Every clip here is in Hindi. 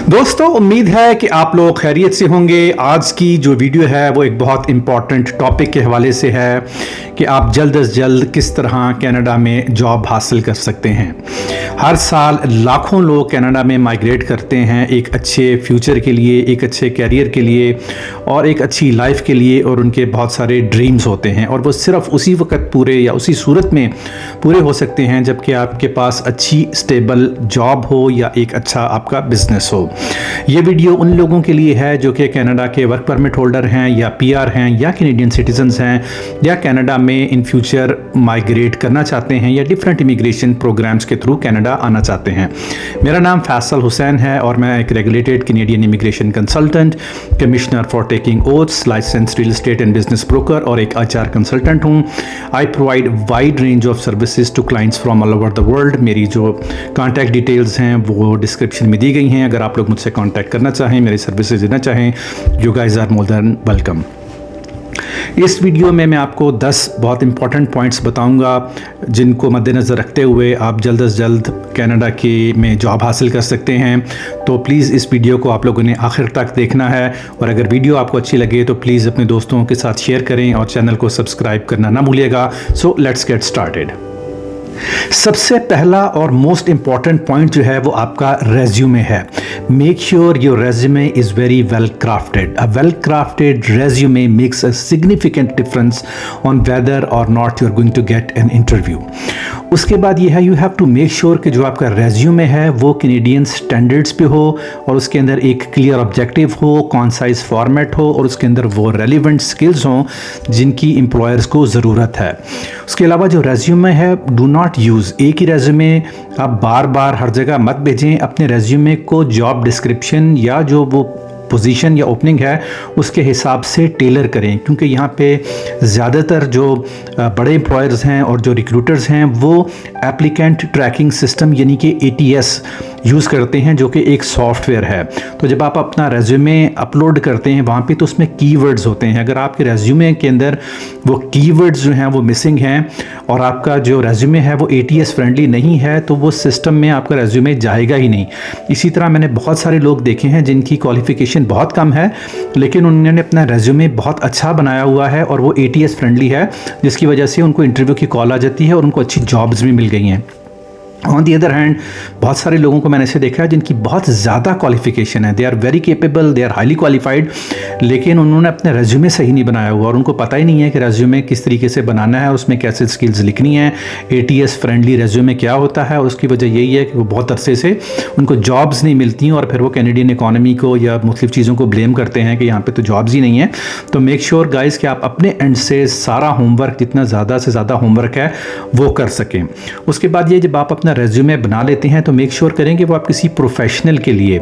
दोस्तों, उम्मीद है कि आप लोग खैरियत से होंगे। आज की जो वीडियो है वो एक बहुत इम्पॉर्टेंट टॉपिक के हवाले से है कि आप जल्द से जल्द किस तरह कनाडा में जॉब हासिल कर सकते हैं। हर साल लाखों लोग कनाडा में माइग्रेट करते हैं एक अच्छे फ्यूचर के लिए, एक अच्छे कैरियर के लिए और एक अच्छी लाइफ के लिए, और उनके बहुत सारे ड्रीम्स होते हैं और वो सिर्फ उसी वक्त पूरे या उसी सूरत में पूरे हो सकते हैं जबकि आपके पास अच्छी स्टेबल जॉब हो या एक अच्छा आपका बिजनेस हो। ये वीडियो उन लोगों के लिए है जो कि कनाडा के वर्क परमिट होल्डर हैं या पीआर हैं या कैनेडियन सिटीजन्स हैं या कनाडा में इन फ्यूचर माइग्रेट करना चाहते हैं या डिफरेंट इमिग्रेशन प्रोग्राम्स के थ्रू कनाडा आना चाहते हैं। मेरा नाम फैसल हुसैन है और मैं एक regulated Canadian immigration consultant, commissioner for taking oaths, licence real estate and business broker और एक एचआर कंसल्टेंट हूँ। I provide wide range of services to clients from all over the world. मेरी जो कॉन्टैक्ट डिटेल्स हैं वो डिस्क्रिप्शन में दी गई हैं। अगर आप लोग मुझसे कांटेक्ट करना चाहें, मेरी सर्विसेज देना चाहें, you guys are more than welcome. इस वीडियो में मैं आपको 10 बहुत इंपॉर्टेंट पॉइंट्स बताऊंगा जिनको मद्देनज़र रखते हुए आप जल्द से जल्द कनाडा के में जॉब हासिल कर सकते हैं। तो प्लीज़ इस वीडियो को आप लोगों ने आखिर तक देखना है और अगर वीडियो आपको अच्छी लगे तो प्लीज़ अपने दोस्तों के साथ शेयर करें और चैनल को सब्सक्राइब करना ना भूलिएगा। So let's get started. सबसे पहला और मोस्ट इंपॉर्टेंट पॉइंट जो है वो आपका रेज्यूमे है। Make sure your resume is very well crafted. A well crafted resume makes a significant difference on whether or not you are going to get an interview. उसके बाद ये है, you have to make sure कि जो आपका रेज्यूमे है वो कैनेडियन स्टैंडर्ड्स पे हो और उसके अंदर एक क्लियर ऑब्जेक्टिव हो, कॉन्साइज फॉर्मेट हो और उसके अंदर वो रेलिवेंट स्किल्स हों जिनकी एम्प्लॉयर्स को ज़रूरत है। उसके अलावा जो रेज्यूमे है, डू नॉट यूज़ एक ही रेज्यूमे आप बार बार हर जगह मत भेजें। अपने रेज्यूमे को जॉब डिस्क्रिप्शन या जो वो पोजीशन या ओपनिंग है उसके हिसाब से टेलर करें, क्योंकि यहाँ पे ज़्यादातर जो बड़े एम्प्लॉयर्स हैं और जो रिक्रूटर्स हैं वो एप्लीकेंट ट्रैकिंग सिस्टम यानी कि ATS यूज़ करते हैं जो कि एक सॉफ्टवेयर है। तो जब आप अपना रेज्यूमे अपलोड करते हैं वहाँ पे तो उसमें कीवर्ड्स होते हैं। अगर आपके रेज्यूमे के अंदर वो कीवर्ड्स जो हैं वो मिसिंग हैं और आपका जो रेज्यूमे है वो ATS फ्रेंडली नहीं है तो वो सिस्टम में आपका रेज्यूमे जाएगा ही नहीं। इसी तरह मैंने बहुत सारे लोग देखे हैं जिनकी क्वालिफिकेशन बहुत कम है लेकिन उन्होंने अपना रेज्यूमे बहुत अच्छा बनाया हुआ है और वो ATS फ्रेंडली है, जिसकी वजह से उनको इंटरव्यू की कॉल आ जाती है और उनको अच्छी जॉब्स भी मिल गई हैं। ऑन दी अदर हैंड बहुत सारे लोगों को मैंने ऐसे देखा है जिनकी बहुत ज़्यादा क्वालिफिकेशन है, they are very capable, they are highly qualified, लेकिन उन्होंने अपने रेज्यूमे सही नहीं बनाया हुआ और उनको पता ही नहीं है कि रेज्यूमे किस तरीके से बनाना है, उसमें कैसे स्किल्स लिखनी है, ATS फ्रेंडली रेज्यूमे क्या होता है। और उसकी वजह यही है कि वो बहुत अरसे से उनको जॉब्स नहीं मिलती और फिर वो कैनेडियन इकॉनमी को या मुख्तलिफ चीज़ों को ब्लेम करते हैं कि यहाँ पर तो जॉब्स ही नहीं है। तो मेक श्योर गाइज कि आप अपने एंड से सारा होमवर्क, जितना ज़्यादा से ज़्यादा होमवर्क है वो कर सकें। उसके बाद ये जब आप अपना रेज्यूमे बना लेते हैं तो मेक श्योर करें कि वो आप किसी प्रोफेशनल के लिए,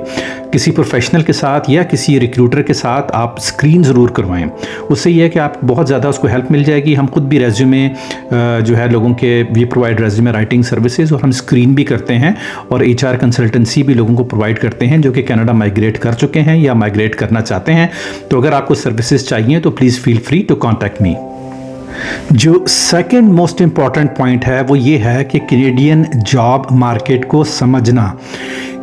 किसी प्रोफेशनल के साथ या किसी रिक्रूटर के साथ आप स्क्रीन ज़रूर करवाएं। उससे ये है कि आप बहुत ज़्यादा उसको हेल्प मिल जाएगी। हम खुद भी रेज्यूमे जो है लोगों के, we provide resume writing services और हम स्क्रीन भी करते हैं और HR कंसल्टेंसी भी लोगों को प्रोवाइड करते हैं जो कि कनाडा माइग्रेट कर चुके हैं या माइग्रेट करना चाहते हैं। तो अगर आपको सर्विसेज चाहिए तो please feel free to contact me. जो सेकंड मोस्ट इम्पॉर्टेंट पॉइंट है वो ये है कि कैनेडियन जॉब मार्केट को समझना,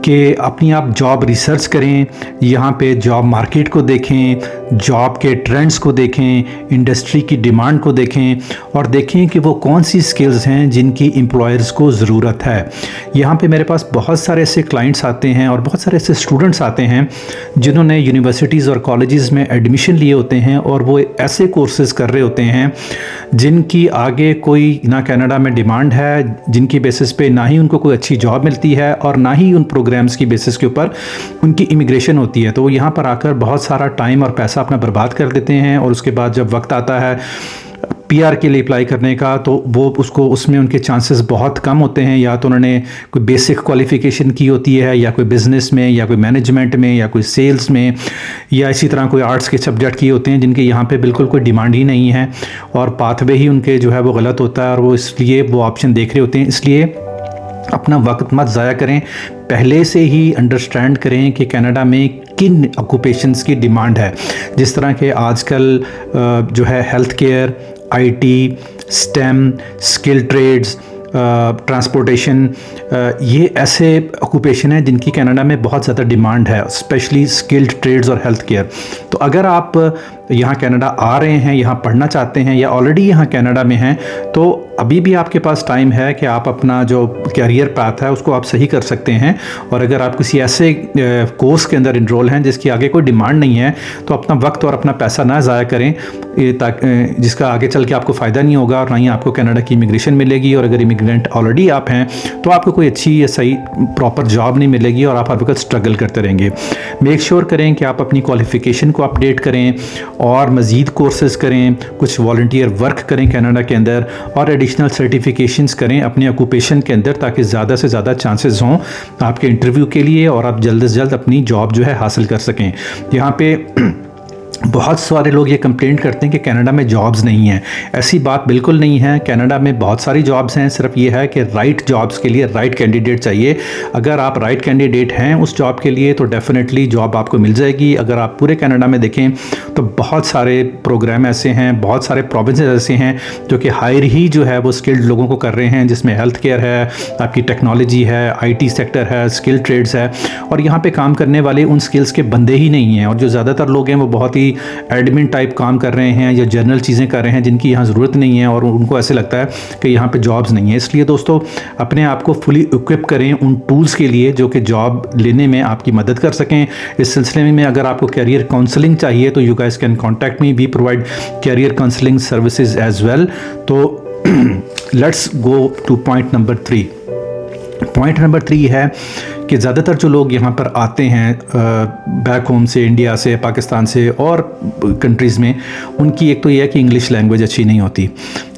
कि अपनी आप जॉब रिसर्च करें, यहाँ पे जॉब मार्केट को देखें, जॉब के ट्रेंड्स को देखें, इंडस्ट्री की डिमांड को देखें और देखें कि वो कौन सी स्किल्स हैं जिनकी एम्प्लॉयर्स को ज़रूरत है। यहाँ पे मेरे पास बहुत सारे ऐसे क्लाइंट्स आते हैं और बहुत सारे ऐसे स्टूडेंट्स आते हैं जिन्होंने यूनिवर्सिटीज़ और कॉलेजेस में एडमिशन लिए होते हैं और वो ऐसे कोर्सेज़ कर रहे होते हैं जिनकी आगे कोई ना कनाडा में डिमांड है, जिनकी बेसिस पे ना ही उनको कोई अच्छी जॉब मिलती है और ना ही उन प्रोग्राम्स की बेसिस के ऊपर उनकी इमिग्रेशन होती है। तो वो यहाँ पर आकर बहुत सारा टाइम और पैसा अपना बर्बाद कर देते हैं और उसके बाद जब वक्त आता है PR के लिए अप्लाई करने का तो वो उसको, उसमें उनके चांसेस बहुत कम होते हैं। या तो उन्होंने कोई बेसिक क्वालिफिकेशन की होती है या कोई बिज़नेस में या कोई मैनेजमेंट में या कोई सेल्स में या इसी तरह कोई आर्ट्स के सब्जेक्ट किए होते हैं जिनके यहाँ पे बिल्कुल कोई डिमांड ही नहीं है और पाथवे ही उनके जो है वो गलत होता है और वो इसलिए वो ऑप्शन देख रहे होते हैं। इसलिए अपना वक्त मत ज़ाया करें, पहले से ही अंडरस्टैंड करें कि कनाडा में किन ऑक्यूपेशंस की डिमांड है। जिस तरह के आजकल जो है health care, IT, STEM, skill trades, transportation, ये ऐसे ऑक्यूपेशन हैं जिनकी कनाडा में बहुत ज़्यादा डिमांड है, स्पेशली स्किल्ड ट्रेड्स और हेल्थ केयर। तो अगर आप यहाँ कनाडा आ रहे हैं, यहाँ पढ़ना चाहते हैं या ऑलरेडी यहाँ कनाडा में हैं, तो अभी भी आपके पास टाइम है कि आप अपना जो कैरियर पाथ है उसको आप सही कर सकते हैं। और अगर आप किसी ऐसे कोर्स के अंदर इनरोल हैं जिसकी आगे कोई डिमांड नहीं है, तो अपना वक्त और अपना पैसा ना ज़ाया करें, जिसका आगे चल के आपको फ़ायदा नहीं होगा और ना ही आपको कनाडा की इमिग्रेशन मिलेगी। और अगर इमिग्रेंट ऑलरेडी आप हैं तो आपको कोई अच्छी या सही प्रॉपर जॉब नहीं मिलेगी और आप हर वक्त स्ट्रगल करते रहेंगे। मेक श्योर करें कि आप अपनी क्वालिफ़िकेशन को अपडेट करें और मज़ीद कोर्सेज करें, कुछ वॉलंटियर वर्क करें कनाडा के अंदर और एडिशनल सर्टिफिकेशंस करें अपने ऑक्यूपेशन के अंदर, ताकि ज़्यादा से ज़्यादा चांसेस हों आपके इंटरव्यू के लिए और आप जल्द से जल्द अपनी जॉब जो है हासिल कर सकें। यहाँ पे बहुत सारे लोग ये कंप्लेंट करते हैं कि कनाडा में जॉब्स नहीं हैं। ऐसी बात बिल्कुल नहीं है, कनाडा में बहुत सारी जॉब्स हैं, सिर्फ ये है कि राइट जॉब्स के लिए राइट कैंडिडेट चाहिए। अगर आप राइट कैंडिडेट हैं उस जॉब के लिए तो डेफिनेटली जॉब आपको मिल जाएगी। अगर आप पूरे कनाडा में देखें तो बहुत सारे प्रोग्राम ऐसे हैं, बहुत सारे प्रोविंसेस ऐसे हैं जो कि हायर ही जो है वो स्किल्ड लोगों को कर रहे हैं, जिसमें हेल्थ केयर है, आपकी टेक्नोलॉजी है, IT सेक्टर है, स्किल्ड ट्रेड्स है। और यहाँ पे काम करने वाले उन स्किल्स के बंदे ही नहीं हैं, और जो ज़्यादातर लोग हैं वो बहुत ही एडमिन टाइप काम कर रहे हैं या जर्नल चीज़ें कर रहे हैं जिनकी यहाँ ज़रूरत नहीं है और उनको ऐसे लगता है कि यहाँ पे जॉब्स नहीं है। इसलिए दोस्तों अपने आप को फुली इक्विप करें उन टूल्स के लिए जो कि जॉब लेने में आपकी मदद कर सकें। इस सिलसिले में अगर आपको कैरियर काउंसलिंग चाहिए तो you guys can contact me, we provide career counselling services as well. तो let's go to point number 3। Point number 3 है कि ज़्यादातर जो लोग यहाँ पर आते हैं बैक होम से, इंडिया से, पाकिस्तान से और कंट्रीज़ में, उनकी एक तो ये है कि इंग्लिश लैंग्वेज अच्छी नहीं होती।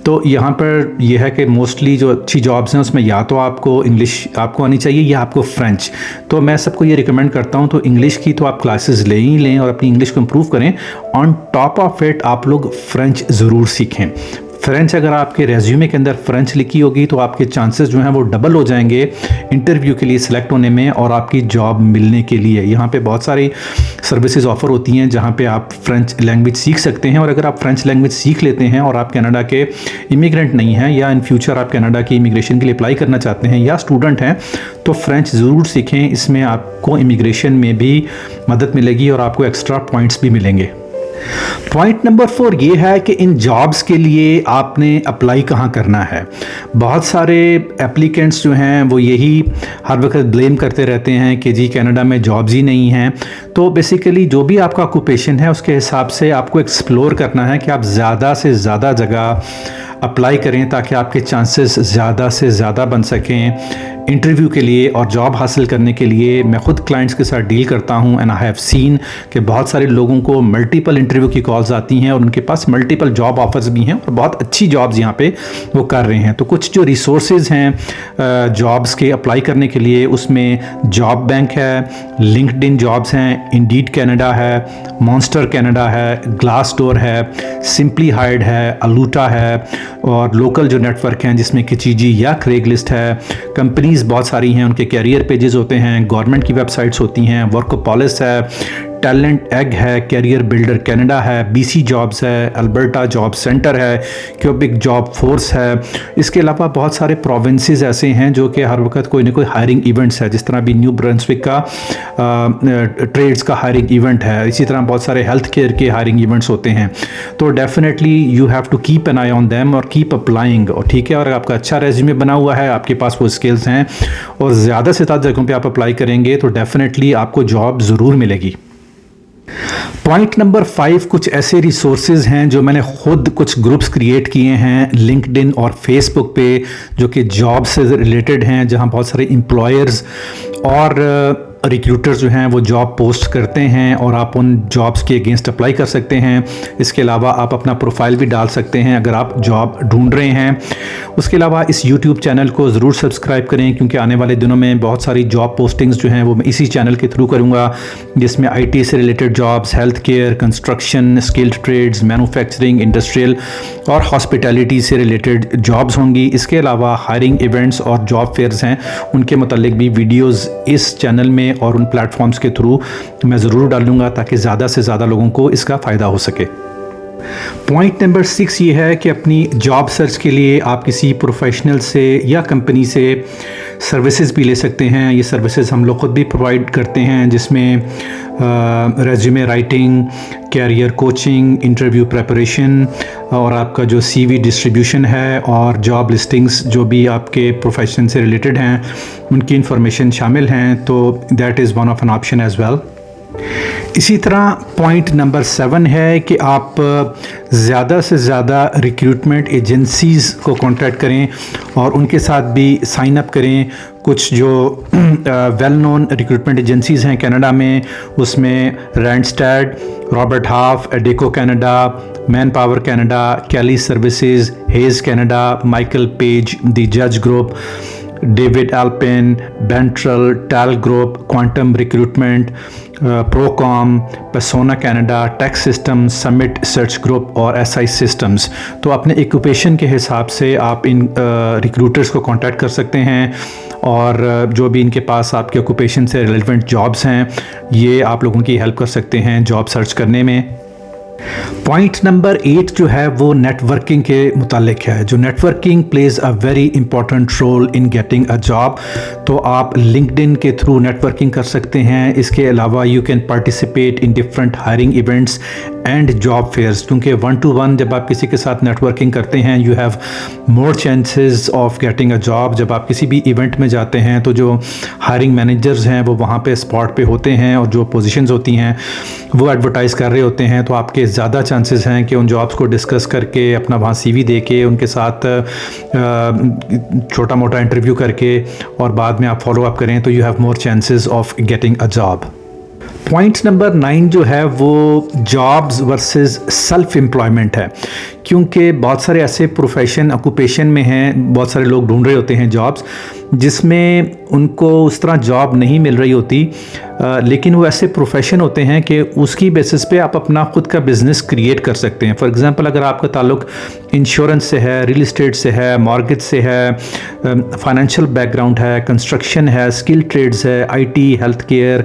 तो यहाँ पर यह है कि मोस्टली जो अच्छी जॉब्स हैं उसमें या तो आपको इंग्लिश आपको आनी चाहिए या आपको फ़्रेंच। तो मैं सबको ये रिकमेंड करता हूँ तो इंग्लिश की तो आप क्लासेस ले ही लें और अपनी इंग्लिश को इम्प्रूव करें। ऑन टॉप ऑफ इट आप लोग फ़्रेंच ज़रूर सीखें। फ़्रेंच अगर आपके रेज्यूमे के अंदर फ़्रेंच लिखी होगी तो आपके चांसेस जो हैं वो डबल हो जाएंगे इंटरव्यू के लिए सिलेक्ट होने में और आपकी जॉब मिलने के लिए। यहाँ पे बहुत सारी सर्विसेज ऑफ़र होती हैं जहाँ पे आप फ़्रेंच लैंग्वेज सीख सकते हैं। और अगर आप फ़्रेंच लैंग्वेज सीख लेते हैं और आप कनाडा के इमिग्रेंट नहीं हैं या इन फ्यूचर आप कनाडा की इमिग्रेशन के लिए अप्लाई करना चाहते हैं या स्टूडेंट हैं, तो फ़्रेंच ज़रूर सीखें। इसमें आपको इमिग्रेशन में भी मदद मिलेगी और आपको एक्स्ट्रा पॉइंट्स भी मिलेंगे। पॉइंट नंबर 4 ये है कि इन जॉब्स के लिए आपने अप्लाई कहाँ करना है। बहुत सारे एप्लीकेंट्स जो हैं वो यही हर वक्त ब्लेम करते रहते हैं कि जी कनाडा में जॉब्स ही नहीं हैं। तो बेसिकली जो भी आपका ऑक्यूपेशन है उसके हिसाब से आपको एक्सप्लोर करना है कि आप ज़्यादा से ज़्यादा जगह अप्लाई करें ताकि आपके चांसेस ज़्यादा से ज़्यादा बन सकें इंटरव्यू के लिए और जॉब हासिल करने के लिए। मैं ख़ुद क्लाइंट्स के साथ डील करता हूं एंड आई हैव सीन कि बहुत सारे लोगों को मल्टीपल इंटरव्यू की कॉल्स आती हैं और उनके पास मल्टीपल जॉब ऑफर्स भी हैं और बहुत अच्छी जॉब्स यहां पे वो कर रहे हैं। तो कुछ जो रिसोर्सेज हैं जॉब्स के अप्लाई करने के लिए, उसमें जॉब बैंक है, लिंक्डइन जॉब्स हैं, इंडीड कनाडा है, मॉन्स्टर कनाडा है, ग्लासडोर है, सिंपली हायर्ड है, अलूटा है और लोकल जो नेटवर्क हैं जिसमें किचीजी या क्रेगलिस्ट है। कंपनीज बहुत सारी हैं, उनके कैरियर पेजेस होते हैं, गवर्नमेंट की वेबसाइट्स होती हैं, वर्कोपोलिस है, टैलेंट एग है, कैरियर बिल्डर कनाडा है, BC जॉब्स है, अल्बर्टा जॉब सेंटर है, क्यूबिक जॉब फोर्स है। इसके अलावा बहुत सारे प्रोविंसेस ऐसे हैं जो कि हर वक्त कोई ना कोई हायरिंग इवेंट्स है, जिस तरह भी न्यू ब्रंसविक का ट्रेड्स का हायरिंग इवेंट है, इसी तरह बहुत सारे हेल्थ केयर के हायरिंग इवेंट्स होते हैं। तो definitely you have to keep an eye on them और कीप अप्लाइंग। और ठीक है, और आपका अच्छा रेज्यूमे बना हुआ है, आपके पास वो स्किल्स हैं और ज़्यादा से ज़्यादा जगहों पर आप अप्लाई करेंगे तो डेफिनेटली आपको जॉब ज़रूर मिलेगी। पॉइंट नंबर 5 कुछ ऐसे रिसोर्सेज हैं जो मैंने खुद कुछ ग्रुप्स क्रिएट किए हैं लिंक्डइन और फेसबुक पे जो कि जॉब से रिलेटेड हैं, जहां बहुत सारे एम्प्लॉयर्स और रिक्रूटर्स जो हैं वो जॉब पोस्ट करते हैं और आप उन जॉब्स के अगेंस्ट अप्लाई कर सकते हैं। इसके अलावा आप अपना प्रोफाइल भी डाल सकते हैं अगर आप जॉब ढूंढ रहे हैं। उसके अलावा इस यूट्यूब चैनल को ज़रूर सब्सक्राइब करें क्योंकि आने वाले दिनों में बहुत सारी जॉब पोस्टिंग्स जो हैं वो मैं इसी चैनल के थ्रू करूँगा, जिसमें IT से related jobs, health care, construction, skilled trades, manufacturing, industrial और हॉस्पिटैलिटी से रिलेटेड जॉब्स होंगी। इसके अलावा हायरिंग इवेंट्स और जॉब फेयर्स हैं, उनके मतलब भी वीडियोज़ इस चैनल में और उन प्लेटफॉर्म्स के थ्रू मैं ज़रूर डालूंगा ताकि ज़्यादा से ज़्यादा लोगों को इसका फ़ायदा हो सके। पॉइंट नंबर 6 ये है कि अपनी जॉब सर्च के लिए आप किसी प्रोफेशनल से या कंपनी से सर्विसेज भी ले सकते हैं। ये सर्विसेज हम लोग खुद भी प्रोवाइड करते हैं, जिसमें resume writing, career coaching, interview preparation और आपका जो सीवी डिस्ट्रीब्यूशन है और जॉब लिस्टिंग्स जो भी आपके प्रोफेशन से रिलेटेड हैं उनकी इंफॉर्मेशन शामिल हैं। तो that is one of an option as well. इसी तरह पॉइंट नंबर 7 है कि आप ज़्यादा से ज़्यादा रिक्रूटमेंट एजेंसीज़ को कांटेक्ट करें और उनके साथ भी साइन अप करें। कुछ जो वेल नोन रिक्रूटमेंट एजेंसीज़ हैं कनाडा में, उसमें Randstad, Robert half, Adecco Canada, man power Canada, Kelly services, has Canada, Michael page, the जज group, David एल्पिन, बेंट्रल, tail group, quantum recruitment, Procom, persona Canada, takes system, summit search group और एसआई सिस्टम्स। तो अपने ऑक्यूपेशन के हिसाब से आप इन रिक्रूटर्स को कांटेक्ट कर सकते हैं और जो भी इनके पास आपके ऑक्यूपेशन से रिलेवेंट जॉब्स हैं ये आप लोगों की हेल्प कर सकते हैं जॉब सर्च करने में। पॉइंट नंबर 8 जो है वो नेटवर्किंग के मुतालिक है। जो networking plays a very important role in getting a job. तो आप लिंक्डइन के थ्रू नेटवर्किंग कर सकते हैं। इसके अलावा you can participate in different hiring events and job fairs, क्योंकि 1-to-1 जब आप किसी के साथ नेटवर्किंग करते हैं you have more chances of getting a job. जब आप किसी भी इवेंट में जाते हैं तो जो हायरिंग मैनेजर्स हैं वो वहाँ पे स्पॉट पे होते हैं और जो पोजीशंस होती हैं वो एडवर्टाइज़ कर रहे होते हैं। तो आपके ज़्यादा चांसेस हैं कि उन जॉब्स को डिस्कस करके अपना वहाँ सीवी दे के उनके साथ छोटा मोटा इंटरव्यू करके और बाद में आप फॉलो अप करें तो you have more chances of getting a job. Point number 9 जो है वो जॉब्स वर्सेस सेल्फ एम्प्लॉयमेंट है, क्योंकि बहुत सारे ऐसे प्रोफेशन ऑक्यूपेशन में हैं, बहुत सारे लोग ढूंढ रहे होते हैं जॉब्स जिसमें उनको उस तरह जॉब नहीं मिल रही होती, लेकिन वो ऐसे प्रोफेशन होते हैं कि उसकी बेसिस पे आप अपना खुद का बिज़नेस क्रिएट कर सकते हैं। फॉर एग्जांपल अगर आपका ताल्लुक इंश्योरेंस से है, रियल इस्टेट से है, मॉर्गेज से है, फाइनेंशियल बैकग्राउंड है, कंस्ट्रक्शन है, स्किल ट्रेड्स है, आईटी, हेल्थ केयर,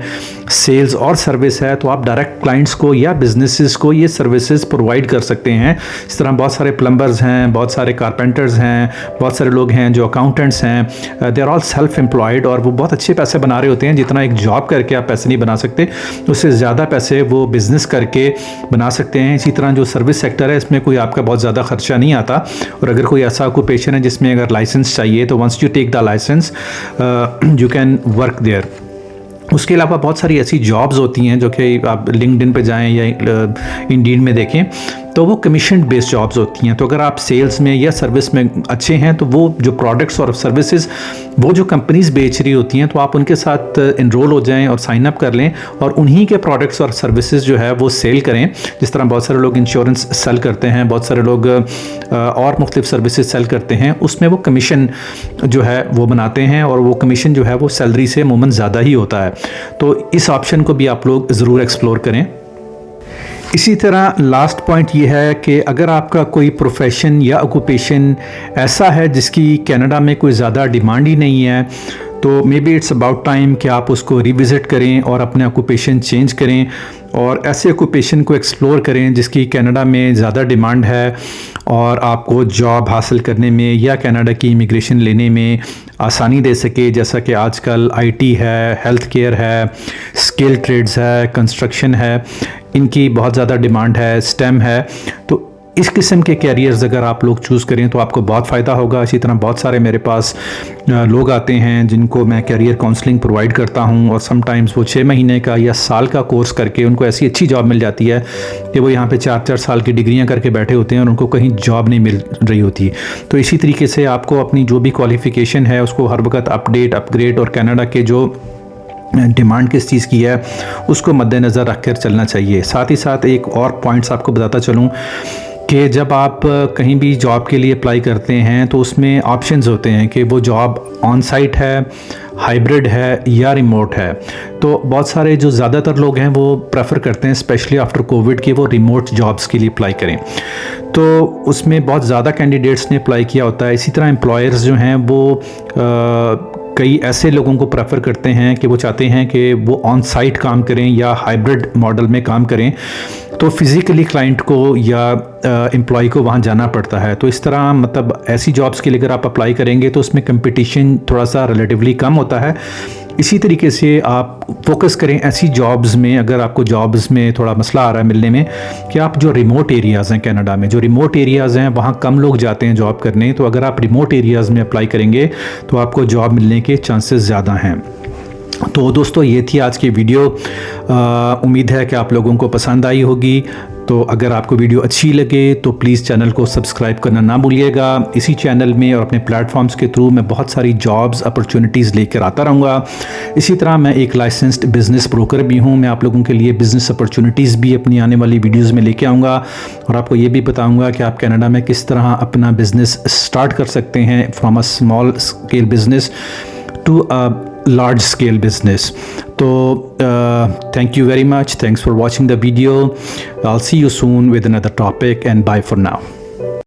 सेल्स और सर्विस है, तो आप डायरेक्ट क्लाइंट्स को या बिजनेसेस को ये सर्विसेज प्रोवाइड कर सकते हैं। इस तरह बहुत सारे प्लम्बर्स हैं, बहुत सारे कारपेंटर्स हैं, बहुत सारे लोग हैं जो अकाउंटेंट्स हैं, they are all self employed और वो बहुत अच्छे पैसे बना रहे होते हैं। जितना एक जॉब करके आप पैसे नहीं बना सकते उससे ज़्यादा पैसे वो बिज़नेस करके बना सकते हैं। इसी तरह जो सर्विस सेक्टर है इसमें कोई आपका बहुत ज़्यादा खर्चा नहीं आता, और अगर कोई ऐसा ऑक्यूपेशन है जिसमें अगर लाइसेंस चाहिए तो once you take the licence you can work there. उसके अलावा बहुत सारी ऐसी जॉब्स होती हैं जो कि आप लिंक्डइन पे जाएं या इंडीड में देखें तो वो कमीशन बेस्ड जॉब्स होती हैं। तो अगर आप सेल्स में या सर्विस में अच्छे हैं तो वो जो प्रोडक्ट्स और सर्विसेज वो जो कंपनीज बेच रही होती हैं तो आप उनके साथ इनरोल हो जाएं और साइन अप कर लें और उन्हीं के प्रोडक्ट्स और सर्विसेज जो है वो सेल करें। जिस तरह बहुत सारे लोग इंश्योरेंस सेल करते हैं, बहुत सारे लोग और मुख्तलिफ सर्विसेज सेल करते हैं, उसमें वो कमीशन जो है वो बनाते हैं और वो कमीशन जो है वो सैलरी से अमूमन ज़्यादा ही होता है। तो इस ऑप्शन को भी आप लोग ज़रूर एक्सप्लोर करें। इसी तरह लास्ट पॉइंट ये है कि अगर आपका कोई प्रोफेशन या ऑक्यूपेशन ऐसा है जिसकी कनाडा में कोई ज़्यादा डिमांड ही नहीं है तो may be it's about time कि आप उसको रिविज़िट करें और अपने ऑक्यूपेशन चेंज करें और ऐसे ऑक्यूपेशन को एक्सप्लोर करें जिसकी कनाडा में ज़्यादा डिमांड है और आपको जॉब हासिल करने में या कनाडा की इमिग्रेशन लेने में आसानी दे सके। जैसा कि आजकल आईटी है, हेल्थ केयर है, स्किल ट्रेड्स है, कंस्ट्रक्शन है, इनकी बहुत ज़्यादा डिमांड है, स्टेम है। तो इस किस्म के कैरियर्स अगर आप लोग चूज़ करें तो आपको बहुत फ़ायदा होगा। इसी तरह बहुत सारे मेरे पास लोग आते हैं जिनको मैं कैरियर काउंसलिंग प्रोवाइड करता हूं और समटाइम्स वो 6 महीने का या साल का कोर्स करके उनको ऐसी अच्छी जॉब मिल जाती है कि वो यहाँ पे 4-4 साल की डिग्रियां करके बैठे होते हैं और उनको कहीं जॉब नहीं मिल रही होती। तो इसी तरीके से आपको अपनी जो भी क्वालिफ़िकेशन है उसको हर वक्त अपग्रेड और कनाडा के जो डिमांड किस चीज़ की है उसको मद्देनज़र रख कर चलना चाहिए। साथ ही साथ एक और पॉइंट्स आपको बताता चलूँ कि जब आप कहीं भी जॉब के लिए अप्लाई करते हैं तो उसमें ऑप्शंस होते हैं कि वो जॉब ऑन साइट है, हाइब्रिड है या रिमोट है। तो बहुत सारे जो ज़्यादातर लोग हैं वो प्रेफर करते हैं स्पेशली आफ्टर कोविड कि वो रिमोट जॉब्स के लिए अप्लाई करें। तो उसमें बहुत ज़्यादा कैंडिडेट्स ने अप्लाई किया होता है। इसी तरह एम्प्लॉयर्स जो हैं वो कई ऐसे लोगों को प्रेफर करते हैं कि वो चाहते हैं कि वो ऑन साइट काम करें या हाइब्रिड मॉडल में काम करें, तो फिज़िकली क्लाइंट को या एम्प्लॉय को वहाँ जाना पड़ता है। तो इस तरह मतलब ऐसी जॉब्स के लिए अगर आप अप्लाई करेंगे तो उसमें कंपटीशन थोड़ा सा रिलेटिवली कम होता है। इसी तरीके से आप फोकस करें ऐसी जॉब्स में, अगर आपको जॉब्स में थोड़ा मसला आ रहा है मिलने में, कि आप जो रिमोट एरियाज़ हैं कनाडा में, जो रिमोट एरियाज़ हैं वहाँ कम लोग जाते हैं जॉब करने, तो अगर आप रिमोट एरियाज़ में अप्लाई करेंगे तो आपको जॉब मिलने के चांसेस ज़्यादा हैं। तो दोस्तों ये थी आज की वीडियो। उम्मीद है कि आप लोगों को पसंद आई होगी। तो अगर आपको वीडियो अच्छी लगे तो प्लीज़ चैनल को सब्सक्राइब करना ना भूलिएगा। इसी चैनल में और अपने प्लेटफॉर्म्स के थ्रू मैं बहुत सारी जॉब्स अपॉर्चुनिटीज़ लेकर आता रहूँगा। इसी तरह मैं एक लाइसेंस्ड बिज़नेस ब्रोकर भी हूँ। मैं आप लोगों के लिए बिज़नेस अपॉर्चुनिटीज़ भी अपनी आने वाली वीडियोज़ में लेके आऊँगा और आपको ये भी बताऊँगा कि आप कनाडा में किस तरह अपना बिज़नेस स्टार्ट कर सकते हैं, from a small scale business to a large scale business. So thank you very much. Thanks for watching the video. I'll see you soon with another topic, and bye for now.